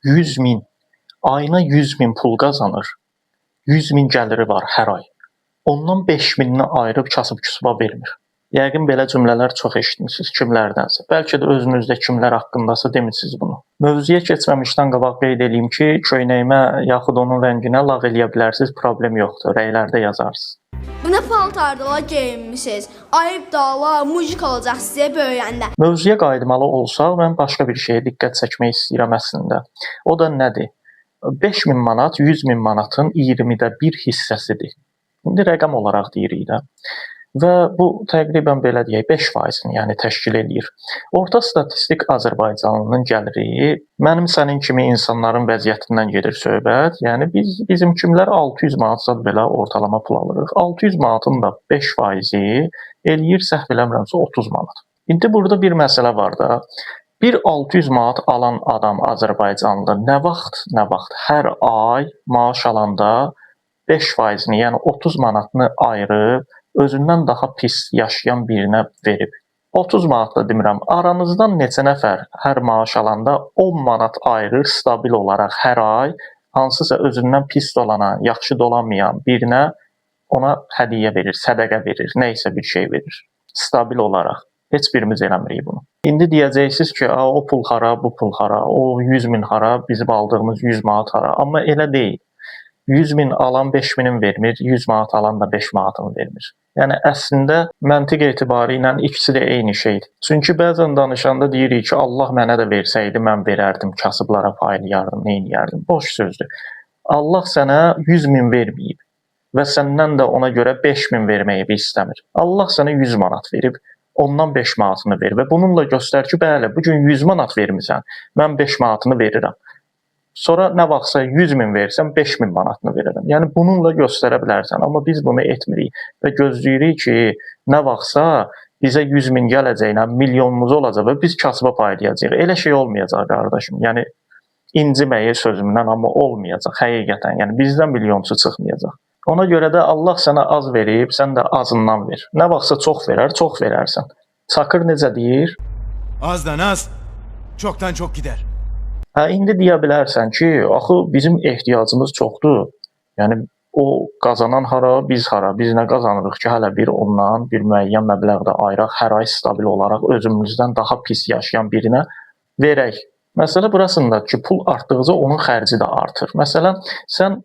100 min, ayına 100 min pul qazanır. 100 min gəliri var hər ay. Ondan 5 minini ayırıb kasıb-küsuba vermir. Yəqin belə cümlələr çox eşitmisiniz kimlərdənsə. Bəlkə də özünüzdə kimlər haqqındasa demisiniz bunu. Mövzuya keçməmişdən qabaq qeyd edeyim ki, köynəyimə yaxud onun rənginə lağ eləyə bilərsiniz, problem yoxdur. Rəylərdə yazarsınız. Bu nə paltardalar geyinmisiniz? Ayıb dağlar, mujik olacaq sizə böyüyəndə. Mövzuya qayıtmalı olsaq, mən başqa bir şeyə diqqət çəkmək istəyirəm əslində. O da nədir? 5000 manat 100 min manatın 20də 1 hissəsidir. İndi rəqəm olaraq deyirik də. Və bu təqribən belə deyək 5%-ni, yəni təşkil eləyir. Orta statistik Azərbaycanlının gəliri mənim sənin kimi insanların vəziyyətindən gedir söhbət. Yəni bizim kimlər 600 manatsa belə ortalama pul alırıq. 600 manatın da 5%-i eləyir səhv eləmirəmsə 30 manat. İndi burada bir məsələ var da. Bir 600 manat alan adam Azərbaycanlı nə vaxt hər ay maaş alanda 5%-ni, yəni 30 manatını ayırıb özündən daha pis yaşayan birinə verib. 30 manat da demirəm, aranızdan neçə nəfər hər maaş alanda 10 manat ayırır stabil olaraq hər ay hansısa özündən pis dolana, yaxşı dolanmayan birinə ona hədiyyə verir, sədəqə verir, nə isə bir şey verir. Stabil olaraq. Heç birimiz eləmirik bunu. İndi deyəcəksiniz ki, o pul hara, bu pul hara, o 100 min hara, bizim aldığımız 100 manat hara. Amma elə deyil. 100 min alan 5 minin vermir, 100 manat alan da 5 manatını vermir. Yəni əslində məntiq etibarı ilə ikisi də eyni şeydir. Çünki bəzən danışanda deyirik ki, Allah mənə də versəydi mən verərdim, kasıblara paylayardım, nə edərdim. Boş sözdür. Allah sənə 100 min verməyib və səndən də ona görə 5 min verməyi istəmir. Allah sənə 100 manat verib, ondan 5 manatını ver və bununla göstər ki, bəli, bu gün 100 manat vermisən, mən 5 manatını verirəm. Sonra nə vaxtsa 100 min versəm 5 min manatını verirəm. Yəni bununla göstərə bilərsən, amma biz bunu etmirik və gözləyirik ki, nə vaxtsa bizə 100 min gələcəyinə milyonumuz olacaq və biz kasıba paylayacağıq. Elə şey olmayacaq qardaşım. Yəni inciməyi sözümdən, amma olmayacaq həqiqətən. Yəni bizdən milyonçu çıxmayacaq. Ona görə də Allah sənə az verib, sən də azından ver. Nə vaxtsa çox verər, çox verərsən. Çakır necə deyir? Azdan az, çoktan çok gider. İndi deyə bilərsən ki, axı bizim ehtiyacımız çoxdur. Yəni o qazanan hara, biz hara, biz nə qazanırıq ki, hələ bir ondan bir müəyyən məbləğdə ayıraq, hər ay stabil olaraq özümüzdən daha pis yaşayan birinə verək. Məsələ burasındadır ki, pul artdıqca onun xərci də artır. Məsələn, sən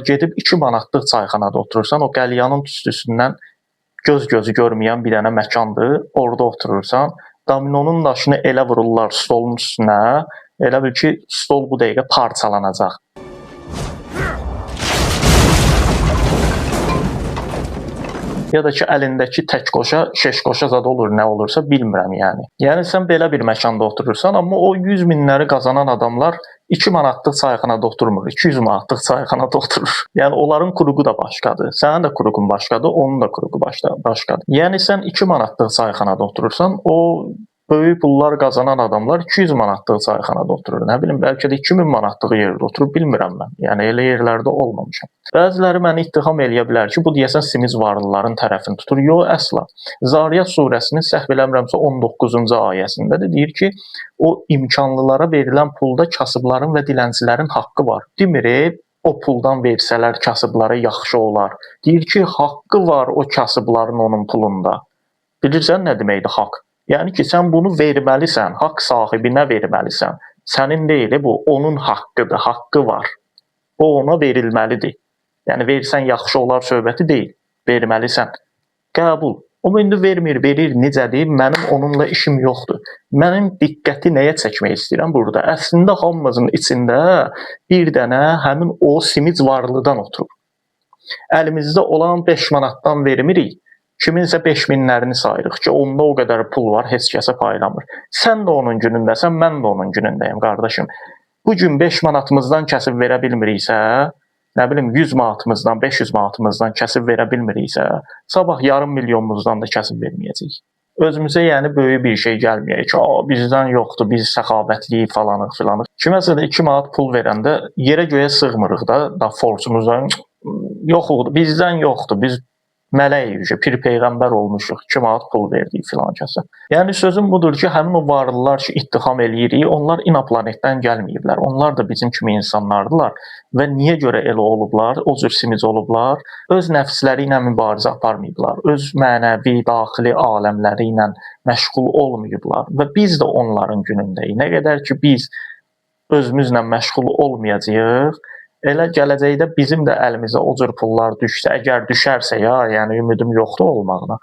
gedib 2 manatlıq çayxanada oturursan, o qəlyanın tüstüsündən göz-gözü görməyən bir dənə məkandır, orada oturursan, dominonun daşını elə vururlar stolun üstünə, elə bil ki, stol bu dəqiqə parçalanacaq. Ya da ki, əlindəki tək qoşa, şeş qoşa zad olur, nə olursa bilmirəm yəni. Yəni sən belə bir məkanda oturursan, amma o 100 minləri qazanan adamlar 2 manatlıq çayxanada oturmur, 200 manatlıq çayxanada oturur. Yəni onların kuruğu da başqadır. Sənin də kuruğun başqadır, onun da kuruğu başqadır. Yəni sən 2 manatlıq çayxanada oturursan, o böyük pullar qazanan adamlar 200 manatlıq çayxanada oturur. Nə bilim, bəlkə də 2000 manatlıq yerdə oturur, bilmirəm mən. Yəni elə yerlərdə olmamışam. Bəziləri məni ittiham eləyə bilər ki, bu deyəsən simiz varlıların tərəfini tutur. Yox, əsla. Zariyat surəsinin səhv eləmirəmsə 19-cu ayəsində də deyir ki, o imkanlılara verilən pulda kasıbların və dilənçilərin haqqı var. Demir, o puldan versələr kasıblara yaxşı olar. Deyir ki, haqqı var o kasıbların onun pulunda. Bilirsən nə deməkdir haqq? Yəni ki, sən bunu verməlisən, haqq sahibinə verməlisən. Sənin deyil, bu onun haqqıdır, haqqı var. O ona verilməlidir. Yəni versən yaxşı olar söhbəti deyil, verməlisən. Qəbul. O indi vermir, verir, necədir? Mənim onunla işim yoxdur. Mənim diqqəti nəyə çəkmək istəyirəm burada? Əslində hamımızın içində bir dənə həmin o simic varlıdan oturur. Əlimizdə olan 5 manatdan vermirik. Kiminsə 5 minlərini sayırıq ki, onda o qədər pul var, heç kəsə paylamır. Sən də onun günündəsən, mən də onun günündəyim, qardaşım. Bu gün 5 manatımızdan kəsib verə bilmiriksə, nə bilim 100 manatımızdan, 500 manatımızdan kəsib verə bilmiriksə, sabah yarım milyonumuzdan da kəsib verməyəcəyik. Özümüzə yəni böyük bir şey gəlməyək ki, bizdən yoxdur, biz səxavətliyik falanıq filanıq. Kiməsə də 2 manat pul verəndə yerə göyə sığmırıq da forçumuzdan. Yox, bizdən yoxdur, biz mələyik, pir peyğəmbər olmuşuq, 2 manat pul verdik filan kəsə. Yəni sözüm budur ki, həmin o varlılar ki, ittiham eləyirik, onlar inaplanetdən gəlməyiblər. Onlar da bizim kimi insanlardılar və niyə görə elə olublar, o cür simic olublar? Öz nəfsləri ilə mübarizə aparmayıblar, öz mənəvi, daxili aləmləri ilə məşğul olmayıblar və biz də onların günündəyik. Nə qədər ki biz özümüzlə məşğul olmayacağıq, elə gələcəkdə bizim də əlimizə o cür pullar düşsə, əgər düşərsə ya, yəni ümidim yoxdur olmağına,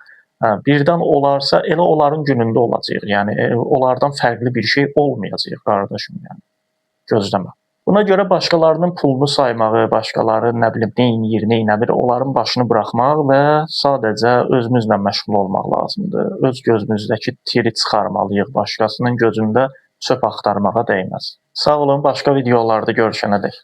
birdən olarsa elə onların günündə olacaq. Yəni onlardan fərqli bir şey olmayacaq qardaşım, yəni gözləmə. Buna görə başqalarının pulunu saymağı, başqaları nə bilim neynir, neynəmir, onların başını buraxmaq və sadəcə özümüzlə məşğul olmaq lazımdır. Öz gözümüzdəki tiri çıxarmalıyıq, başqasının gözündə çöp axtarmağa dəyməz. Sağ olun, başqa videolarda görüşənədək.